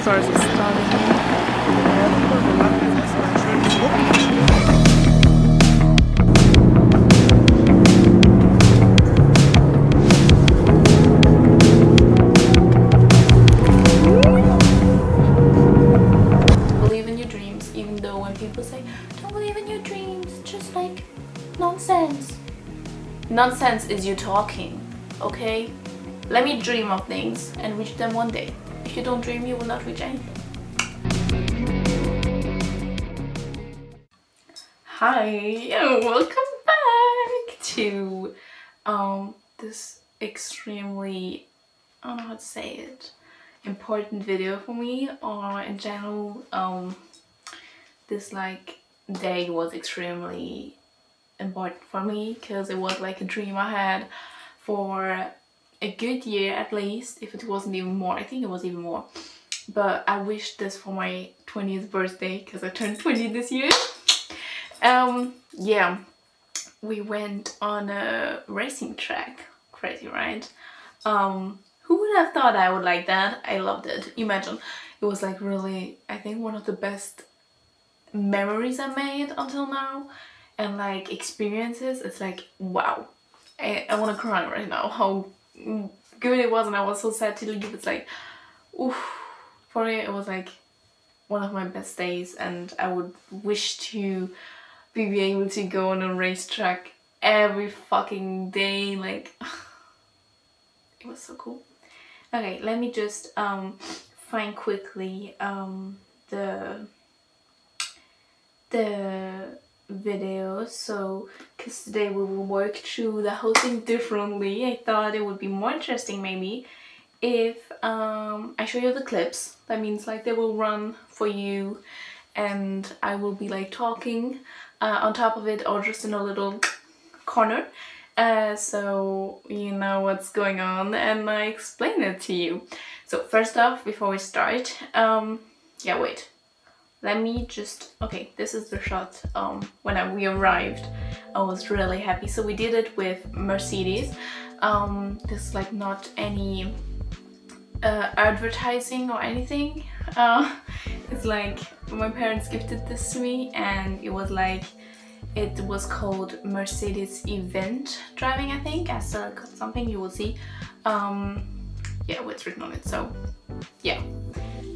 cars are starting. Believe in your dreams, even though when people say, don't believe in your dreams, just like nonsense. Nonsense is you talking, okay? Let me dream of things and reach them one day. If you don't dream, you will not reach anything. Hi, and welcome back to this extremely, I don't know how to say it, important video for me, or in general, this like day was extremely important for me because it was like a dream I had for a good year at least, if it wasn't even more. I think it was even more, but I wished this for my 20th birthday because I turned 20 this year. Yeah, we went on a racing track. Crazy, right? Who would have thought I would like that? I loved it. Imagine, it was like really, I think, one of the best memories I made until now, and like experiences. It's like, wow, I want to cry right now how good it was, and I was so sad to leave. It's like, oof, for me it was like one of my best days, and I would wish to be able to go on a racetrack every fucking day. Like, it was so cool. Okay, let me just find quickly the video. So because today we will work through the whole thing differently, I thought it would be more interesting maybe if I show you the clips. That means like they will run for you and I will be like talking on top of it, or just in a little corner, so you know what's going on and I explain it to you. So first off, before we start, yeah, wait, let me just, okay, this is the shot when we arrived. I was really happy. So we did it with Mercedes. This is like not any advertising or anything. It's like my parents gifted this to me, and it was like, it was called Mercedes event driving, I think. I still got something, you will see. Yeah, what's written on it. So yeah,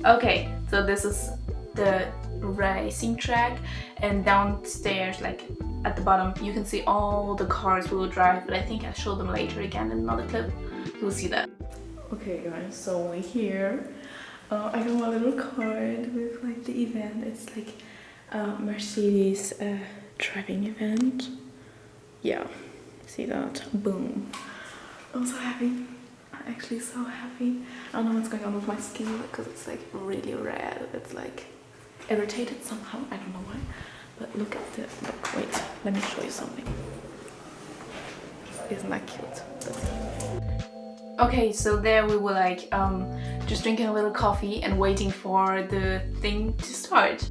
okay, so this is the racing track, and downstairs, like at the bottom, you can see all the cars we will drive, but I think I'll show them later again in another clip. You will see that. Okay guys, so we're here. I got my little card with like the event. It's like Mercedes driving event. Yeah, see that? Boom. I'm so happy. I'm actually so happy. I don't know what's going on with my skin because it's like really red. It's like irritated somehow. I don't know why. But look at this. Look, wait, let me show you something. Isn't that cute? Okay, so there we were like just drinking a little coffee and waiting for the thing to start.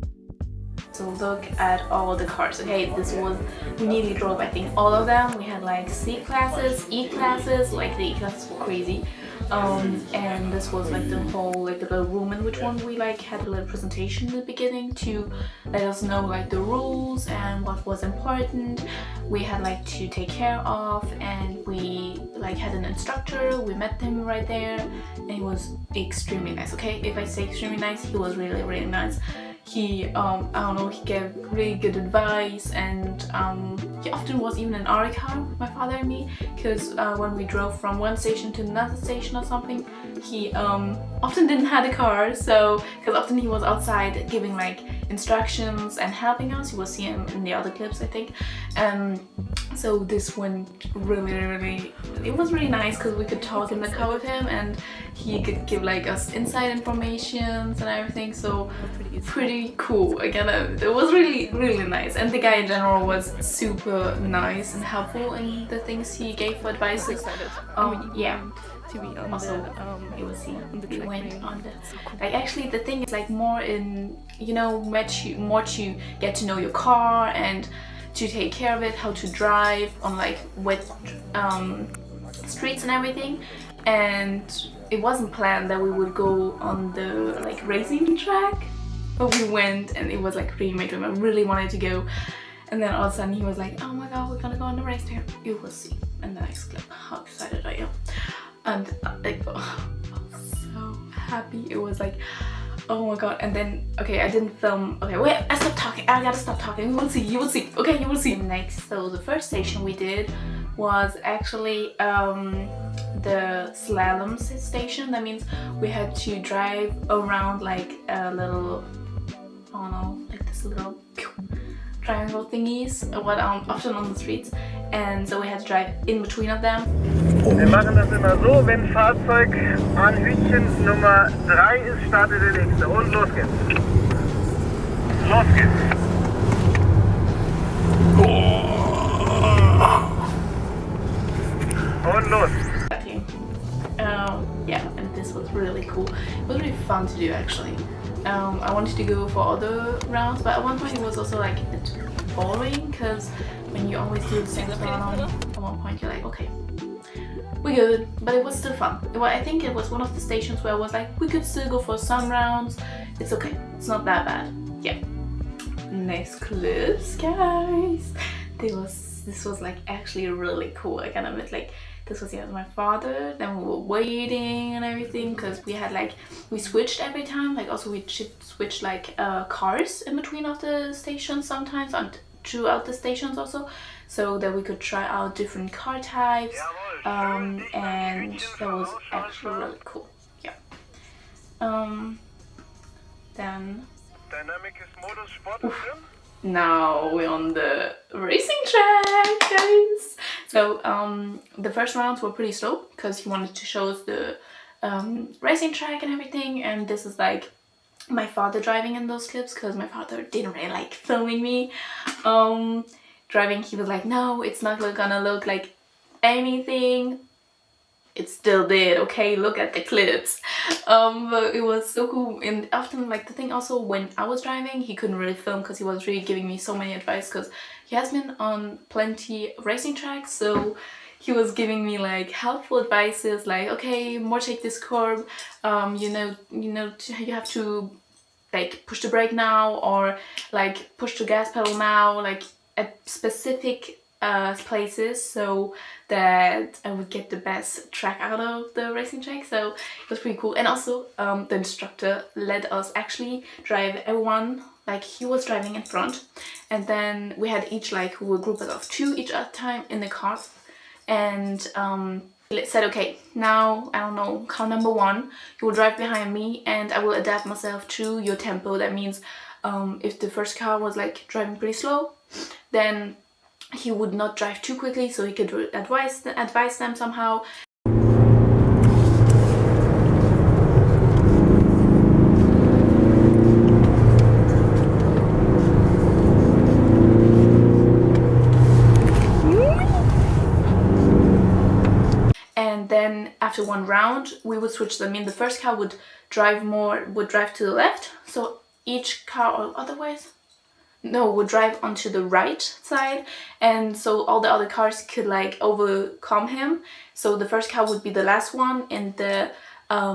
So look at all the cars. Okay, this was, we nearly drove I think all of them. We had like C classes, E classes, like the E classes were crazy. And this was like the whole, like the little room in which one we like had a little presentation in the beginning to let us know like the rules and what was important we had like to take care of, and we like had an instructor. We met him right there and he was extremely nice. Okay, if I say extremely nice, he was really, really nice. He I don't know, he gave really good advice, and he often was even in our car, my father and me, because when we drove from one station to another station or something, he often didn't have a car. So because often he was outside giving like instructions and helping us. You will see him in the other clips, I think. So this went really, it was really nice because we could talk in the car with him and he could give like us inside information and everything. So pretty cool. Again, it was really nice, and the guy in general was super nice and helpful in the things he gave for advices. Yeah. To be on also, you will see we went on the, like, actually the thing is like more in, you know, more to get to know your car and to take care of it, how to drive on like wet streets and everything. And it wasn't planned that we would go on the like racing track, but we went and it was like really my dream. I really wanted to go, and then all of a sudden he was like, oh my god, we're gonna go on the race track. You will see. And the next clip, how excited I am. And like, oh, I was so happy. It was like, oh my god. And then, okay, I didn't film. Okay, wait, I stopped talking. I gotta stop talking. You will see, you will see. Okay, you will see. Next, so the first station we did was actually the slalom station. That means we had to drive around like a little, I don't know, like this little triangle thingies, what often on the streets, and so we had to drive in between of them. Wir machen das immer so, wenn Fahrzeug an Hütchen Nummer 3 ist, startet der nächste und los geht's. Los geht's. Und los. Okay. Yeah, and this was really cool. It was really fun to do actually. I wanted to go for other rounds, but at one point it was also like a bit boring because when you always do the same slalom, at one point you're like, okay, we're good, but it was still fun. I think it was one of the stations where I was like, we could still go for some rounds. It's okay, it's not that bad. Yeah. Next clips, guys. This was like actually really cool. I can admit, like this was my father. Then we were waiting and everything because we had like we switched every time. Like also we should switch like cars in between of the stations sometimes and throughout the stations also, so that we could try out different car types. And that was actually really cool. Yeah. Then. Now we're on the racing track, guys. So the first rounds were pretty slow because he wanted to show us the racing track and everything, and this is like my father driving in those clips because my father didn't really like filming me driving. He was like, no, it's not gonna look like anything. It still did, okay, look at the clips. But it was so cool. And often, like, the thing also, when I was driving, he couldn't really film because he was really giving me so many advice because he has been on plenty racing tracks, so he was giving me like helpful advices like, okay, more take this curb, you have to like push the brake now, or like push the gas pedal now, like at specific places, so that I would get the best track out of the racing track. So it was pretty cool. And also the instructor let us actually drive everyone, like he was driving in front, and then we had each, like, we were grouped of 2 each at a time in the car, and said, okay, now, I don't know, car number 1, you will drive behind me and I will adapt myself to your tempo. That means if the first car was like driving pretty slow, then he would not drive too quickly, so he could advise them somehow. And then after one round, we would switch them in. The first car would drive to the left, so each car, or otherwise, no, would drive onto the right side, and so all the other cars could like overcome him. So the first car would be the last one, and the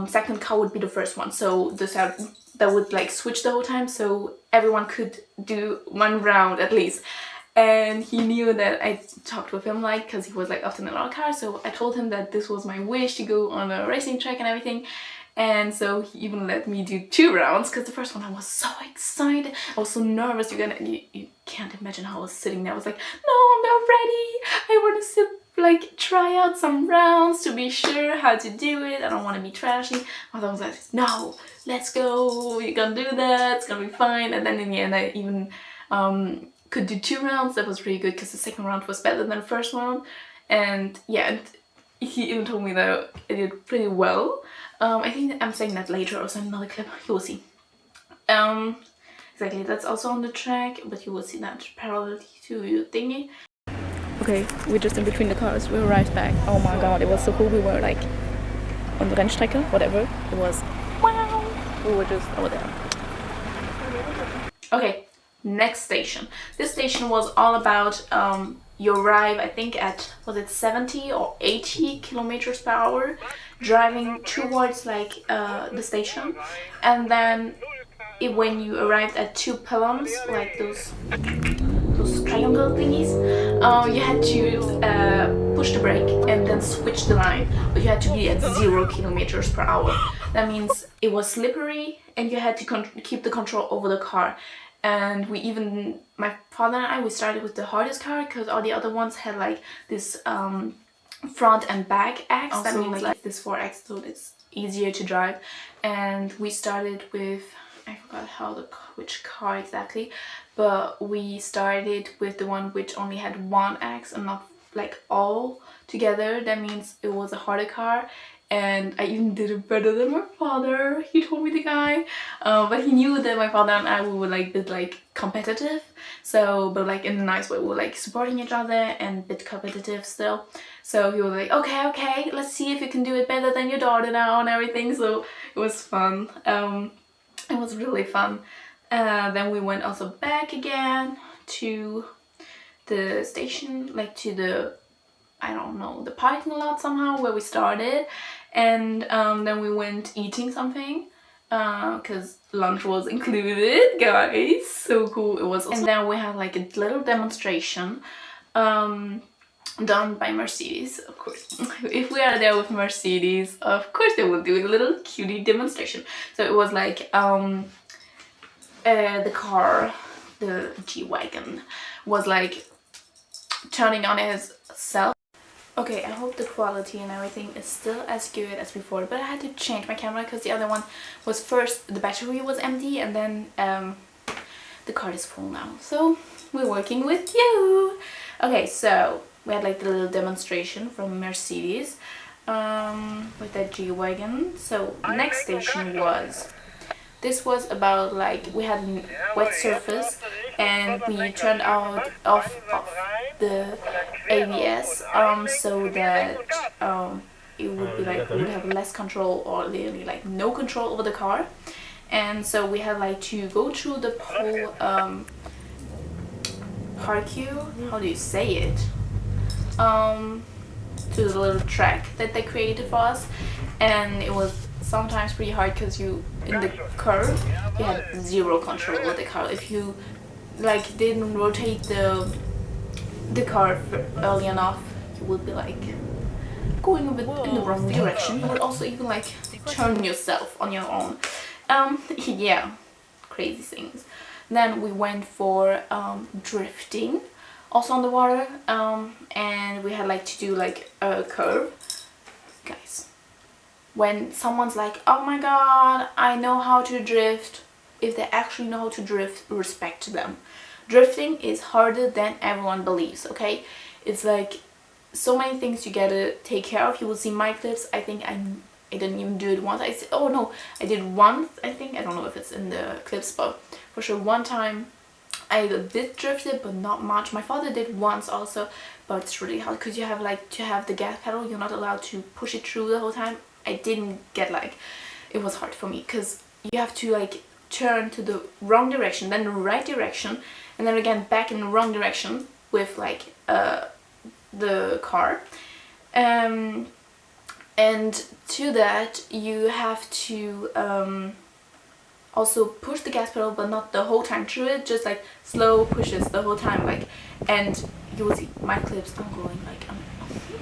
second car would be the first one. So that would like switch the whole time, so everyone could do one round at least. And he knew that I talked with him, like, because he was like often in our car. So I told him that this was my wish to go on a racing track and everything. And so he even let me do 2 rounds, because the first one I was so excited. I was so nervous. You can't imagine how I was sitting there. I was like, no, I'm not ready. I want to sit, like, try out some rounds to be sure how to do it. I don't want to be trashy. My mom was like, no, let's go. You're gonna do that. It's gonna be fine. And then in the end, I even could do 2 rounds. That was really good because the second round was better than the first round. And yeah, and he even told me that I did pretty well. I think I'm saying that later, also in another clip, you will see. Exactly, that's also on the track, but you will see that parallel to your thingy. Okay, we're just in between the cars, we arrived back. Oh my god, it was so cool. We were like on the Rennstrecke, whatever. It was wow. We were just over there. Okay, next station. This station was all about you arrive, I think at, was it 70 or 80 kilometers per hour, driving towards like the station, and then when you arrived at two pylons, like those triangle thingies, you had to push the brake and then switch the line, but you had to be at 0 kilometers per hour. That means it was slippery and you had to keep the control over the car. And my father and I, we started with the hardest car because all the other ones had like this front and back axe. That means like this 4-axe, so it's easier to drive. And we started with, I forgot which car exactly, but we started with the one which only had 1 axe and not like all together. That means it was a harder car. And I even did it better than my father. He told me, the guy, but he knew that my father and I, we were like a bit like competitive. So, but like in a nice way, we were like supporting each other and a bit competitive still. So he was like, okay, let's see if you can do it better than your daughter now and everything. So it was fun. It was really fun. Then we went also back again to the station, like to the, I don't know, the parking lot somehow where we started. And then we went eating something because lunch was included, guys. So cool. It was also, and then we had like a little demonstration done by Mercedes, of course. If we are there with Mercedes, of course they will do a little cutie demonstration. So it was like the car, the G-Wagon, was like turning on itself. Okay, I hope the quality and everything is still as good as before, but I had to change my camera because the other one was first, the battery was empty, and then the card is full now. So we're working with you. Okay, so we had like the little demonstration from Mercedes with that G-Wagon. So next station was, this was about like, we had a wet surface and we turned off the ABS so that it would be like, we would have less control or literally like no control over the car. And so we had like to go through the whole parkour, how do you say it, to the little track that they created for us. And it was sometimes pretty hard because you, in the curve, you had 0 control over the car. If you like didn't rotate the car early enough, you would be like going a bit in the wrong direction. You would also even like turn yourself on your own. Yeah, crazy things. Then we went for drifting, also on the water, and we had like to do like a curve. Guys, when someone's like, oh my god, I know how to drift, if they actually know how to drift, respect them. Drifting is harder than everyone believes, okay? It's like so many things you gotta take care of. You will see my clips. I think I didn't even do it once. Oh no, I did once, I think. I don't know if it's in the clips, but for sure one time I did drift it, but not much. My father did once also, but it's really hard because you have like to have the gas pedal. You're not allowed to push it through the whole time. I didn't get like, it was hard for me because you have to like turn to the wrong direction, then the right direction, and then again back in the wrong direction with like the car. And to that you have to also push the gas pedal, but not the whole time through it, just like slow pushes the whole time, like, and you will see my clips. I'm going like,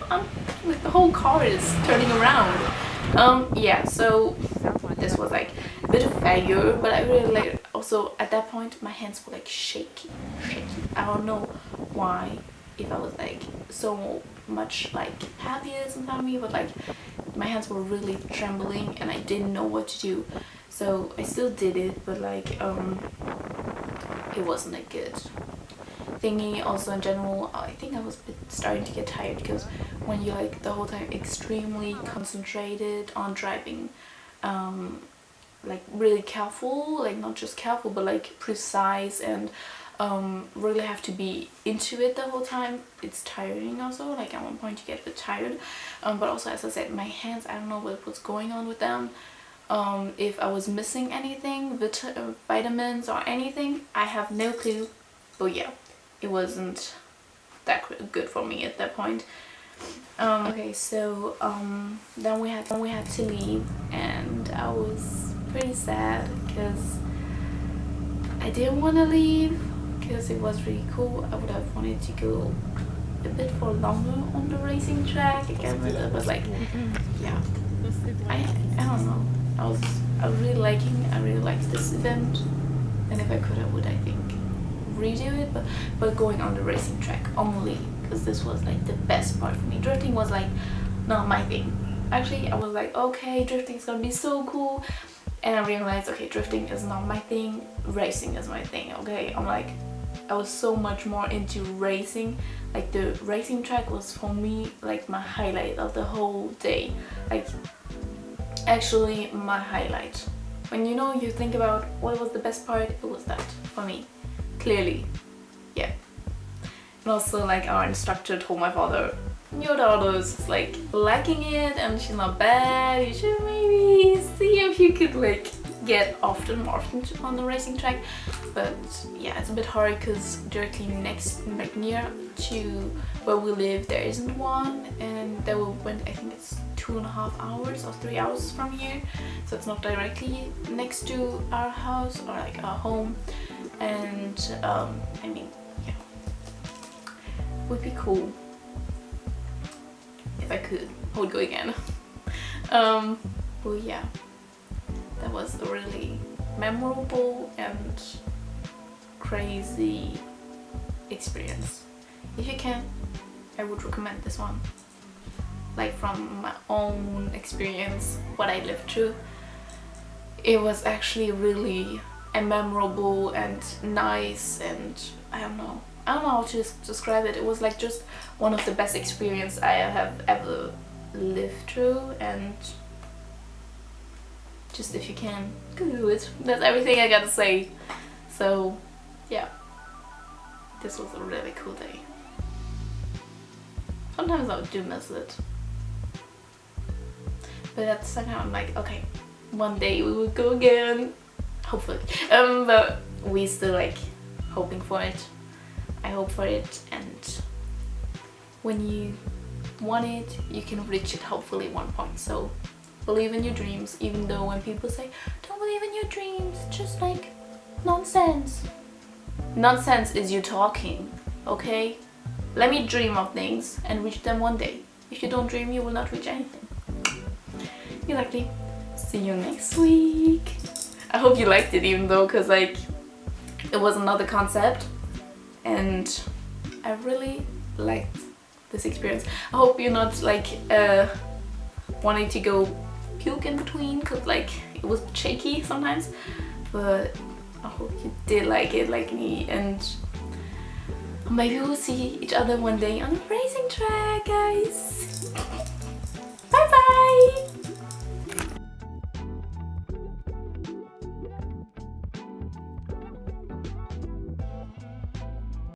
I'm like the whole car is turning around. Yeah, so this was like a bit of failure, but I really like it. Also at that point my hands were like shaky. I don't know why, if I was like so much like happiness inside me, but like my hands were really trembling and I didn't know what to do. So I still did it, but like it wasn't a good thingy. Also in general, I think I was a bit starting to get tired because when you're like the whole time extremely concentrated on driving, like really careful, like not just careful but like precise, and really have to be into it the whole time, it's tiring also. Like at one point you get a bit tired, but also as I said, my hands, I don't know what's going on with them. If I was missing anything, vitamins or anything, I have no clue. But yeah, it wasn't that good for me at that point. Okay, so then we had to leave, and I was pretty sad because I didn't want to leave because it was really cool. I would have wanted to go a bit for longer on the racing track. Again, it was like, yeah, I don't know. I really liked this event, and if I could, I would, I think, redo it. But going on the racing track only, because this was like the best part for me. Drifting was like not my thing. Actually, I was like, okay, drifting is gonna be so cool, and I realized, okay, drifting is not my thing. Racing is my thing. Okay, I'm like, I was so much more into racing. Like the racing track was for me like my highlight of the whole day. Like actually my highlight. When you think about what was the best part, it was that for me. Clearly, yeah. And also like our instructor told my father, your daughter is like liking it and she's not bad, you should maybe see if you could like get often more on the racing track. But yeah, it's a bit hard because directly next, like near to where we live, there isn't one, and that went, I think it's 2.5 hours or 3 hours from here, so it's not directly next to our house or like our home. And I mean, yeah, would be cool if I could. I would go again. But yeah, that was a really memorable and crazy experience. If you can, I would recommend this one. Like from my own experience, what I lived through, it was actually really memorable and nice, and I don't know how to describe it. It was like just one of the best experiences I have ever lived through, and just if you can, go do it. That's everything I gotta say. So yeah, this was a really cool day. Sometimes I do miss it, but at the same time I'm like, okay, one day we will go again, hopefully. But we still like hoping for it. I hope for it, and when you want it, you can reach it hopefully at one point. So believe in your dreams, even though when people say don't believe in your dreams, just like nonsense. Nonsense is you talking, okay? Let me dream of things and reach them one day. If you don't dream, you will not reach anything. Exactly. See you next week. I hope you liked it, even though, because like it was another concept, and I really liked this experience. I hope you're not like wanting to go puke in between, because like it was shaky sometimes, but I hope you did like it like me, and maybe we'll see each other one day on the racing track, guys.